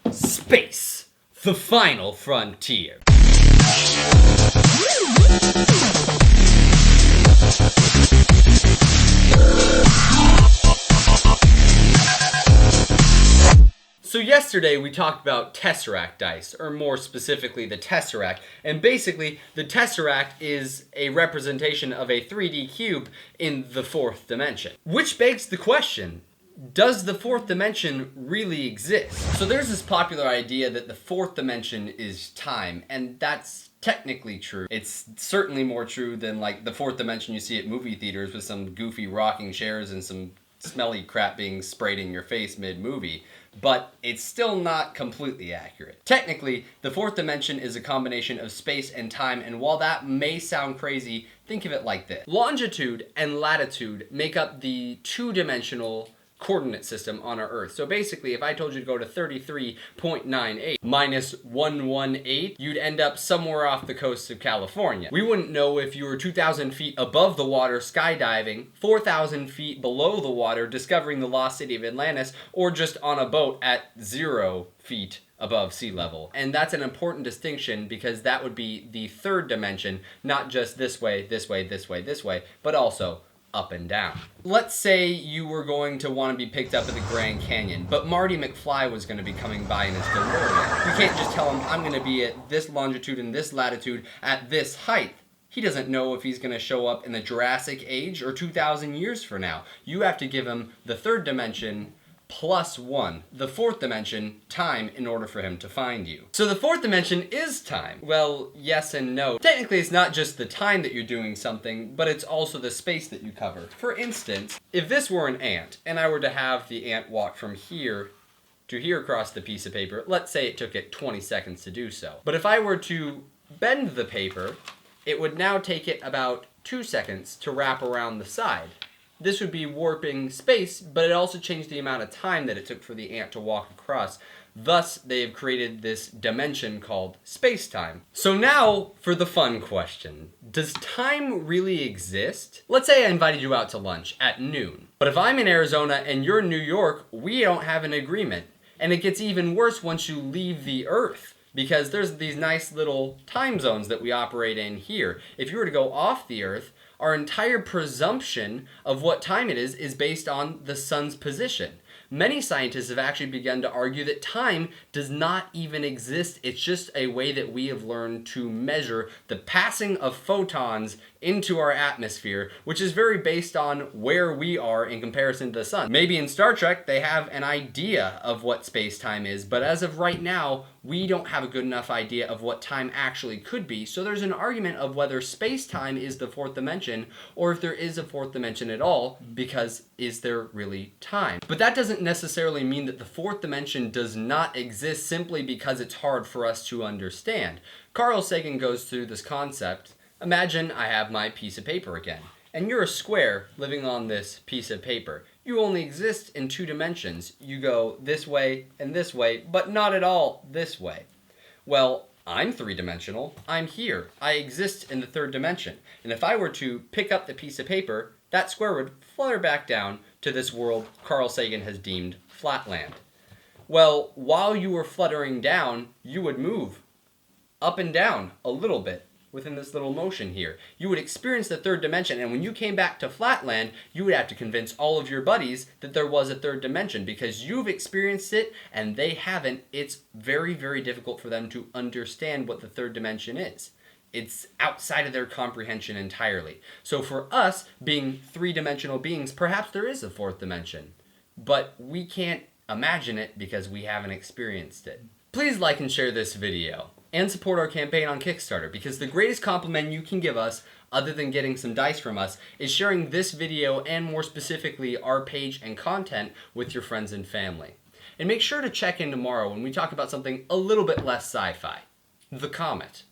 Space, the final frontier. So yesterday we talked about Tesseract dice, or more specifically the Tesseract, and basically the Tesseract is a representation of a 3D cube in the fourth dimension. Which begs the question, does the fourth dimension really exist? So there's this popular idea that the fourth dimension is time, and that's technically true. It's certainly more true than like the fourth dimension you see at movie theaters with some goofy rocking chairs and some smelly crap being sprayed in your face mid-movie. But it's still not completely accurate. Technically, the fourth dimension is a combination of space and time, and while that may sound crazy, think of it like this. Longitude and latitude make up the two-dimensional coordinate system on our Earth. So basically, if I told you to go to 33.98 minus 118, you'd end up somewhere off the coast of California. We wouldn't know if you were 2,000 feet above the water skydiving, 4,000 feet below the water discovering the lost city of Atlantis, or just on a boat at 0 feet above sea level. And that's an important distinction because that would be the third dimension, not just this way, this way, this way, this way, but also up and down. Let's say you were going to want to be picked up at the Grand Canyon, but Marty McFly was going to be coming by in his DeLorean. You can't just tell him, I'm going to be at this longitude and this latitude at this height. He doesn't know if he's going to show up in the Jurassic Age or 2,000 years from now. You have to give him the third dimension plus 1, the fourth dimension, time, in order for him to find you. So the fourth dimension is time. Well, yes and no. Technically, it's not just the time that you're doing something, but it's also the space that you cover. For instance, if this were an ant, and I were to have the ant walk from here to here across the piece of paper, let's say it took it 20 seconds to do so. But if I were to bend the paper, it would now take it about 2 seconds to wrap around the side. This would be warping space, but it also changed the amount of time that it took for the ant to walk across. Thus, they have created this dimension called space-time. So now, for the fun question. Does time really exist? Let's say I invited you out to lunch at noon. But if I'm in Arizona and you're in New York, we don't have an agreement. And it gets even worse once you leave the Earth, because there's these nice little time zones that we operate in here. If you were to go off the Earth, our entire presumption of what time it is based on the sun's position. Many scientists have actually begun to argue that time does not even exist. It's just a way that we have learned to measure the passing of photons into our atmosphere, which is very based on where we are in comparison to the sun. Maybe in Star Trek they have an idea of what space-time is, but as of right now, we don't have a good enough idea of what time actually could be. So there's an argument of whether space-time is the fourth dimension, or if there is a fourth dimension at all, because is there really time? But that doesn't necessarily mean that the fourth dimension does not exist simply because it's hard for us to understand. Carl Sagan goes through this concept. Imagine I have my piece of paper again, and you're a square living on this piece of paper. You only exist in 2 dimensions. You go this way and this way, but not at all this way. Well, I'm 3-dimensional. I'm here. I exist in the 3rd dimension. And if I were to pick up the piece of paper, that square would flutter back down to this world Carl Sagan has deemed flatland. Well, while you were fluttering down, you would move up and down a little bit within this little motion here. You would experience the 3rd dimension, and when you came back to flatland, you would have to convince all of your buddies that there was a 3rd dimension, because you've experienced it and they haven't. It's very, very difficult for them to understand what the 3rd dimension is. It's outside of their comprehension entirely. So for us, being 3-dimensional beings, perhaps there is a 4th dimension, but we can't imagine it because we haven't experienced it. Please like and share this video, and support our campaign on Kickstarter, because the greatest compliment you can give us, other than getting some dice from us, is sharing this video, and more specifically our page and content, with your friends and family. And make sure to check in tomorrow when we talk about something a little bit less sci-fi. The comet.